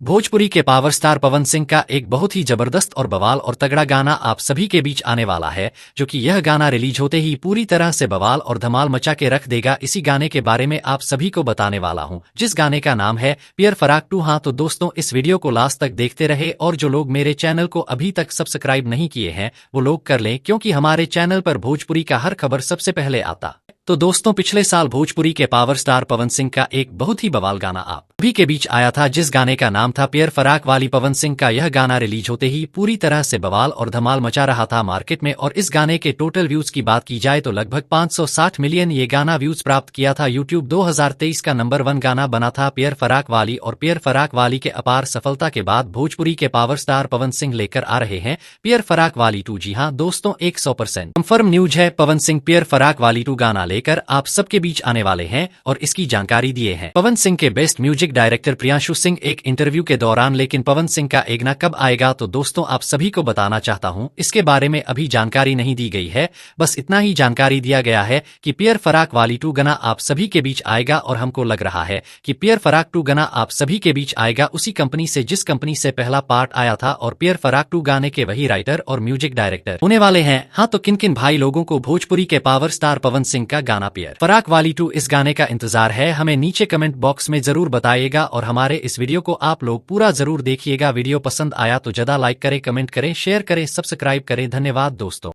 भोजपुरी के power star Pawan Singh का एक बहुत ही जबरदस्त और बवाल और तगड़ा गाना आप सभी के बीच आने वाला है, जो कि यह गाना रिलीज होते ही पूरी तरह से बवाल और धमाल मचा के रख देगा। इसी गाने के बारे में आप सभी को बताने वाला हूं, जिस गाने का नाम है पियर फराक 2। हाँ तो दोस्तों, इस वीडियो को लास्ट तक देखते रहे और जो लोग मेरे चैनल को अभी तक सब्सक्राइब नहीं किए हैं वो लोग कर लें, क्योंकि हमारे चैनल पर भोजपुरी का हर खबर सबसे पहले आता। तो दोस्तों, पिछले साल भोजपुरी के पावर स्टार पवन सिंह का एक बहुत ही बवाल गाना आप सभी के बीच आया था, जिस गाने का नाम था पियर फराक वाली। पवन सिंह का यह गाना रिलीज होते ही पूरी तरह से बवाल और धमाल मचा रहा था मार्केट में, और इस गाने के टोटल व्यूज की बात की जाए तो लगभग 560 मिलियन ये गाना व्यूज प्राप्त किया था। यूट्यूब 2023 का नंबर 1 गाना बना था पियर फराक वाली, और पियर फराक वाली के अपार सफलता के बाद भोजपुरी के पावर स्टार पवन सिंह लेकर आ रहे हैं पियर फराक वाली 2। जी हाँ दोस्तों, 100% कंफर्म न्यूज है, पवन सिंह पियर फराक वाली 2 गाना लेकर आप सबके बीच आने वाले हैं और इसकी जानकारी दिए हैं पवन सिंह के best music director Priyanshu Singh एक इंटरव्यू के दौरान। लेकिन पवन सिंह का एक गाना कब आएगा, तो दोस्तों आप सभी को बताना चाहता हूं, इसके बारे में अभी जानकारी नहीं दी गई है। बस इतना ही जानकारी दिया गया है कि पियर फराक वाली 2 गाना आप सभी के बीच आएगा, और हमको लग रहा है कि पियर फराक 2 गाना आप सभी के बीच आएगा उसी कंपनी से जिस कंपनी से पहला पार्ट आया था, और पियर फराक 2 गाने के वही राइटर और म्यूजिक डायरेक्टर होने वाले हैं। हाँ तो किन किन भाई लोगों को भोजपुरी के पावर स्टार पवन सिंह का गाना पियर फराक वाली 2 इस गाने का इंतजार है, हमें नीचे कमेंट बॉक्स में जरूर बताइएगा, और हमारे इस वीडियो को आप लोग पूरा जरूर देखिएगा। वीडियो पसंद आया तो ज्यादा लाइक करें, कमेंट करें, शेयर करें, सब्सक्राइब करें। धन्यवाद दोस्तों।